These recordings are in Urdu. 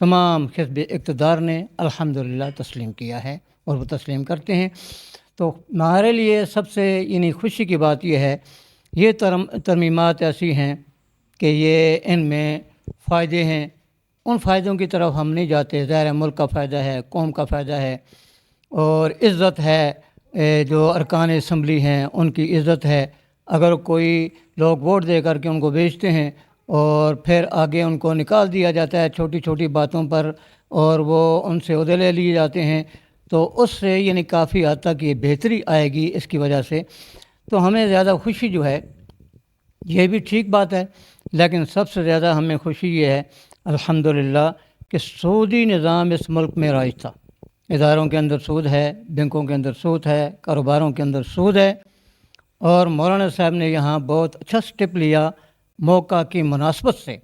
تمام حزب اقتدار نے الحمدللہ تسلیم کیا ہے اور وہ تسلیم کرتے ہیں۔ تو ہمارے لیے سب سے یعنی خوشی کی بات یہ ہے، یہ ترمیمات ایسی ہیں کہ یہ ان میں فائدے ہیں، ان فائدوں کی طرف ہم نہیں جاتے، ظاہر ہے ملک کا فائدہ ہے، قوم کا فائدہ ہے، اور عزت ہے، جو ارکان اسمبلی ہیں ان کی عزت ہے۔ اگر کوئی لوگ ووٹ دے کر کے ان کو بیچتے ہیں اور پھر آگے ان کو نکال دیا جاتا ہے چھوٹی چھوٹی باتوں پر، اور وہ ان سے عہدے لے لیے جاتے ہیں، تو اس سے یعنی کافی حد تک یہ بہتری آئے گی اس کی وجہ سے۔ تو ہمیں زیادہ خوشی جو ہے، یہ بھی ٹھیک بات ہے، لیکن سب سے زیادہ ہمیں خوشی یہ ہے الحمدللہ کہ سودی نظام اس ملک میں رائج تھا۔ اداروں کے اندر سود ہے، بینکوں کے اندر سود ہے، کاروباروں کے اندر سود ہے، اور مولانا صاحب نے یہاں بہت اچھا سٹیپ لیا، موقع کی مناسبت سے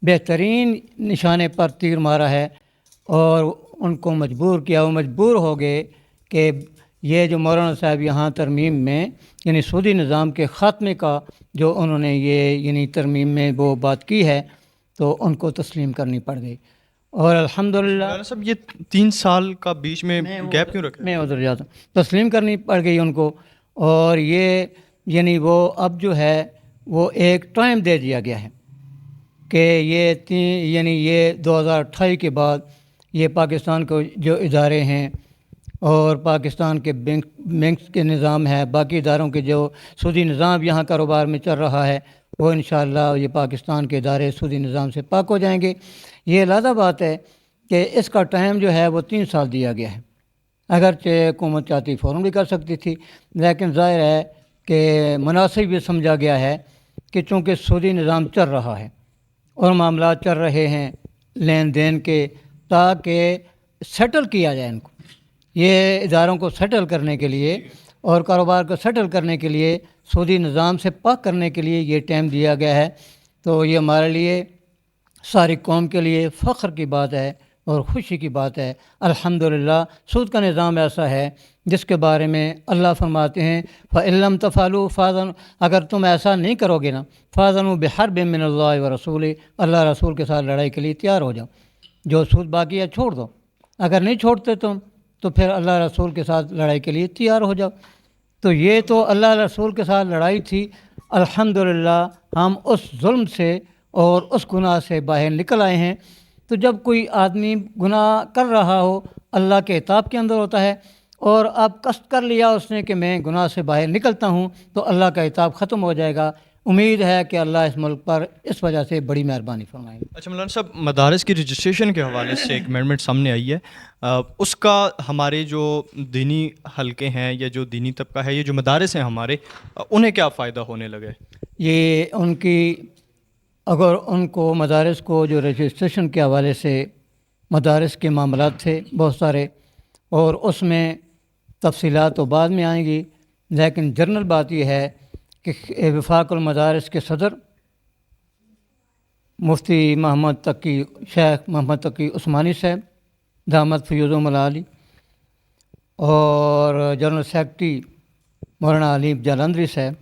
بہترین نشانے پر تیر مارا ہے، اور ان کو مجبور کیا، وہ مجبور ہو گئے کہ یہ جو مولانا صاحب یہاں ترمیم میں یعنی سودی نظام کے خاتمے کا جو انہوں نے یہ یعنی ترمیم میں وہ بات کی ہے، تو ان کو تسلیم کرنی پڑ گئی، اور الحمدللہ مولانا صاحب یہ 3 سال کا بیچ میں گیپ کیوں رکھا ہے؟ میں ادھر جاتا ہوں، تسلیم کرنی پڑ گئی ان کو، اور یہ یعنی وہ اب جو ہے وہ ایک ٹائم دے دیا گیا ہے کہ یہ یعنی یہ 2028 کے بعد یہ پاکستان کو جو ادارے ہیں اور پاکستان کے بینکس کے نظام ہے، باقی اداروں کے جو سودی نظام یہاں کاروبار میں چل رہا ہے، وہ انشاءاللہ یہ پاکستان کے ادارے سودی نظام سے پاک ہو جائیں گے۔ یہ علیحدہ بات ہے کہ اس کا ٹائم جو ہے وہ 3 سال دیا گیا ہے، اگرچہ حکومت چاہتی فوراً بھی کر سکتی تھی، لیکن ظاہر ہے کہ مناسب یہ سمجھا گیا ہے کہ چونکہ سودی نظام چل رہا ہے اور معاملات چل رہے ہیں لین دین کے، تاکہ سیٹل کیا جائے ان کو، یہ اداروں کو سیٹل کرنے کے لیے اور کاروبار کو سیٹل کرنے کے لیے، سودی نظام سے پاک کرنے کے لیے یہ ٹائم دیا گیا ہے۔ تو یہ ہمارے لیے ساری قوم کے لیے فخر کی بات ہے اور خوشی کی بات ہے الحمدللہ۔ سود کا نظام ایسا ہے جس کے بارے میں اللہ فرماتے ہیں فَإِن لَّمْ تَفْعَلُوا فَأْذَنُوا، اگر تم ایسا نہیں کرو گے نا، فَأْذَنُوا بِحَرْبٍ مِّنَ اللَّهِ وَرَسُولِهِ، اللہ رسول کے ساتھ لڑائی کے لیے تیار ہو جاؤ، جو سود باقی ہے چھوڑ دو، اگر نہیں چھوڑتے تم تو پھر اللہ رسول کے ساتھ لڑائی کے لیے تیار ہو جاؤ۔ تو یہ تو اللہ رسول کے ساتھ لڑائی تھی، الحمدللہ ہم اس ظلم سے اور اس گناہ سے باہر نکل آئے ہیں۔ تو جب کوئی آدمی گناہ کر رہا ہو، اللہ کے عتاب کے اندر ہوتا ہے، اور اب قصد کر لیا اس نے کہ میں گناہ سے باہر نکلتا ہوں، تو اللہ کا عتاب ختم ہو جائے گا۔ امید ہے کہ اللہ اس ملک پر اس وجہ سے بڑی مہربانی فرمائے گا۔ اچھا مولانا صاحب، مدارس کی رجسٹریشن کے حوالے سے ایک امینڈمنٹ سامنے آئی ہے، اس کا ہمارے جو دینی حلقے ہیں یا جو دینی طبقہ ہے، یہ جو مدارس ہیں ہمارے، انہیں کیا فائدہ ہونے لگا ہے؟ یہ ان کی اگر ان کو مدارس کو جو رجسٹریشن کے حوالے سے مدارس کے معاملات تھے بہت سارے، اور اس میں تفصیلات تو بعد میں آئیں گی، لیکن جنرل بات یہ ہے کہ وفاق المدارس کے صدر مفتی شیخ محمد تقی عثمانی صاحب دامت فیوزہم العالی، اور جنرل سیکرٹری مولانا علی جالندری صاحب،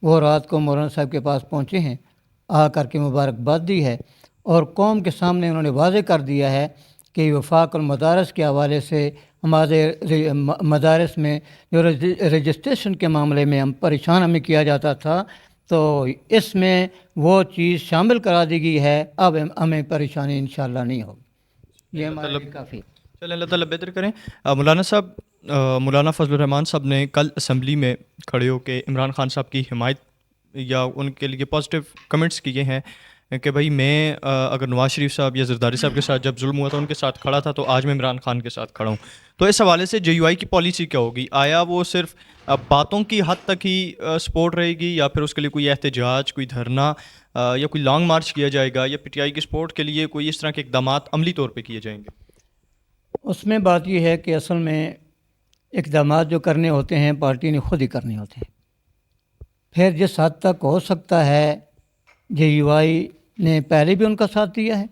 وہ رات کو مولانا صاحب کے پاس پہنچے ہیں، آ کر کے مبارکباد دی ہے، اور قوم کے سامنے انہوں نے واضح کر دیا ہے کہ وفاق المدارس کے حوالے سے ہمارے مدارس میں جو رجسٹریشن کے معاملے میں پریشان ہمیں کیا جاتا تھا، تو اس میں وہ چیز شامل کرا دی گئی ہے، اب ہمیں پریشانی انشاءاللہ نہیں ہوگی۔ یہ ہمارے لیے کافی۔ چلیں اللہ تعالیٰ بہتر کریں۔ مولانا صاحب، مولانا فضل الرحمان صاحب نے کل اسمبلی میں کھڑے ہو کے عمران خان صاحب کی حمایت یا ان کے لیے پازیٹیو کمنٹس کیے ہیں کہ بھائی میں اگر نواز شریف صاحب یا زرداری صاحب کے ساتھ جب ظلم ہوا تھا ان کے ساتھ کھڑا تھا، تو آج میں عمران خان کے ساتھ کھڑا ہوں۔ تو اس حوالے سے JUI کی پالیسی کیا ہوگی؟ آیا وہ صرف باتوں کی حد تک ہی سپورٹ رہے گی، یا پھر اس کے لیے کوئی احتجاج، کوئی دھرنا یا کوئی لانگ مارچ کیا جائے گا، یا PTI کی سپورٹ کے لیے کوئی اس طرح کے اقدامات عملی طور پہ کیے جائیں گے؟ اس میں بات یہ ہے کہ اصل میں اقدامات جو کرنے ہوتے ہیں پارٹی نے خود ہی کرنے ہوتے ہیں، پھر جس حد تک ہو سکتا ہے JUI نے پہلے بھی ان کا ساتھ دیا ہے،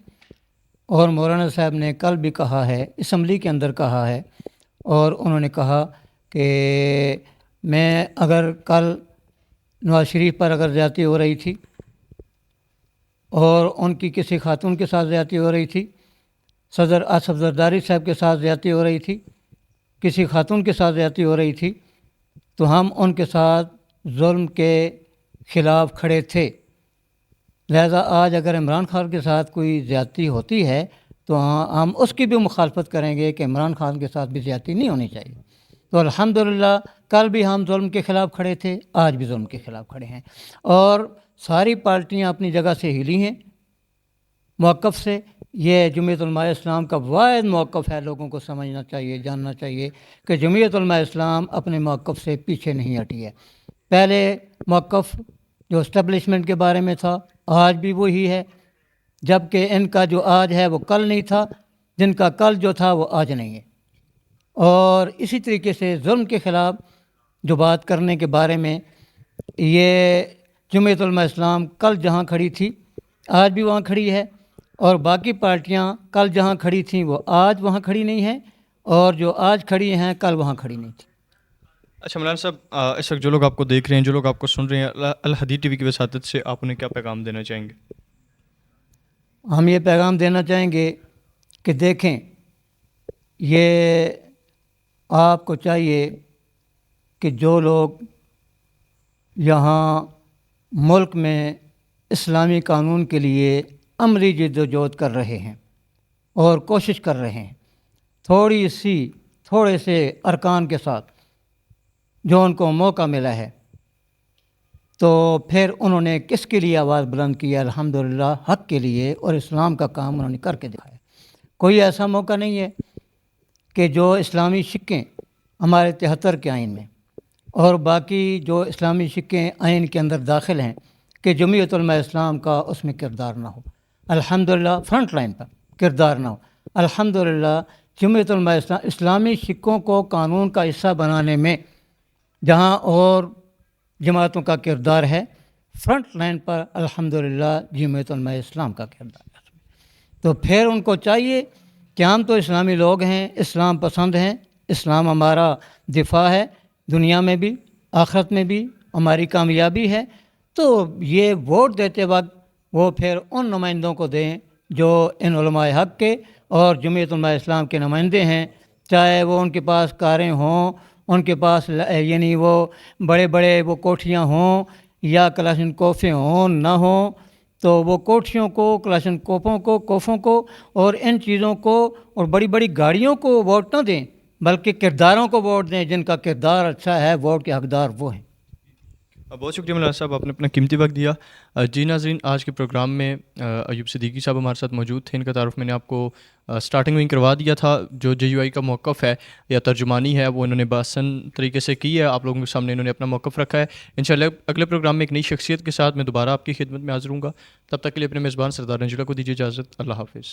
اور مولانا صاحب نے کل بھی کہا ہے، اسمبلی کے اندر کہا ہے، اور انہوں نے کہا کہ میں اگر کل نواز شریف پر اگر زیادتی ہو رہی تھی اور ان کی کسی خاتون کے ساتھ زیادتی ہو رہی تھی، صدر آصف زرداری صاحب کے ساتھ زیادتی ہو رہی تھی، کسی خاتون کے ساتھ زیادتی ہو رہی تھی، تو ہم ان کے ساتھ ظلم کے خلاف کھڑے تھے۔ لہذا آج اگر عمران خان کے ساتھ کوئی زیادتی ہوتی ہے تو ہم اس کی بھی مخالفت کریں گے کہ عمران خان کے ساتھ بھی زیادتی نہیں ہونی چاہیے۔ تو الحمدللہ کل بھی ہم ظلم کے خلاف کھڑے تھے، آج بھی ظلم کے خلاف کھڑے ہیں، اور ساری پارٹیاں اپنی جگہ سے ہلی ہیں موقف سے۔ یہ جمعیت علماء اسلام کا واحد موقف ہے، لوگوں کو سمجھنا چاہیے، جاننا چاہیے کہ جمعیت علماء اسلام اپنے موقف سے پیچھے نہیں ہٹی ہے۔ پہلے موقف جو اسٹیبلشمنٹ کے بارے میں تھا آج بھی وہی ہے، جبکہ ان کا جو آج ہے وہ کل نہیں تھا، جن کا کل جو تھا وہ آج نہیں ہے۔ اور اسی طریقے سے ظلم کے خلاف جو بات کرنے کے بارے میں، یہ جمعیت علماء اسلام کل جہاں کھڑی تھی آج بھی وہاں کھڑی ہے، اور باقی پارٹیاں کل جہاں کھڑی تھیں وہ آج وہاں کھڑی نہیں ہیں، اور جو آج کھڑی ہیں کل وہاں کھڑی نہیں تھی۔ اچھا مولانا صاحب، اس وقت جو لوگ آپ کو دیکھ رہے ہیں، جو لوگ آپ کو سن رہے ہیں، الحدیث ٹی وی کی وساطت سے آپ انہیں کیا پیغام دینا چاہیں گے؟ ہم یہ پیغام دینا چاہیں گے کہ دیکھیں، یہ آپ کو چاہیے کہ جو لوگ یہاں ملک میں اسلامی قانون کے لیے عملی جد و جہد کر رہے ہیں اور کوشش کر رہے ہیں، تھوڑے سے ارکان کے ساتھ جو ان کو موقع ملا ہے، تو پھر انہوں نے کس کے لیے آواز بلند کی ہے؟ الحمدللہ حق کے لیے، اور اسلام کا کام انہوں نے کر کے دکھایا۔ کوئی ایسا موقع نہیں ہے کہ جو اسلامی شقیں ہمارے 73 کے آئین میں اور باقی جو اسلامی شقیں آئین کے اندر داخل ہیں کہ جمعیت علماء اسلام کا اس میں کردار نہ ہو، الحمدللہ فرنٹ لائن پر کردار نہ ہو۔ الحمدللہ جمعیت علماء اسلام اسلامی شقوں کو قانون کا حصہ بنانے میں جہاں اور جماعتوں کا کردار ہے، فرنٹ لائن پر الحمدللہ جمعیت علماء اسلام کا کردار ہے۔ تو پھر ان کو چاہیے کہ ہم تو اسلامی لوگ ہیں، اسلام پسند ہیں، اسلام ہمارا دفاع ہے، دنیا میں بھی آخرت میں بھی ہماری کامیابی ہے، تو یہ ووٹ دیتے وقت وہ پھر ان نمائندوں کو دیں جو ان علماء حق کے اور جمعیت علماء اسلام کے نمائندے ہیں، چاہے وہ ان کے پاس کاریں ہوں، ان کے پاس یعنی وہ بڑے بڑے وہ کوٹھیاں ہوں یا کلاشن کوفیں ہوں نہ ہوں، تو وہ کوٹھیوں کو، کلاشن کوفوں کو اور ان چیزوں کو اور بڑی بڑی گاڑیوں کو ووٹ نہ دیں، بلکہ کرداروں کو ووٹ دیں، جن کا کردار اچھا ہے، ووٹ کے حقدار وہ ہیں۔ بہت شکریہ مولانا صاحب، آپ نے اپنا قیمتی وقت دیا۔ جی ناظرین، آج کے پروگرام میں ایوب صدیقی صاحب ہمارے ساتھ موجود تھے۔ ان کا تعارف میں نے آپ کو سٹارٹنگ میں ہی کروا دیا تھا۔ جو جے یو آئی کا موقف ہے یا ترجمانی ہے وہ انہوں نے بآسن طریقے سے کی ہے، آپ لوگوں کے سامنے انہوں نے اپنا موقف رکھا ہے۔ انشاءاللہ اگلے پروگرام میں ایک نئی شخصیت کے ساتھ میں دوبارہ آپ کی خدمت میں حاضر ہوں گا۔ تب تک کے لیے اپنے میزبان سردار رنجیلا کو دیجیے اجازت۔ اللہ حافظ۔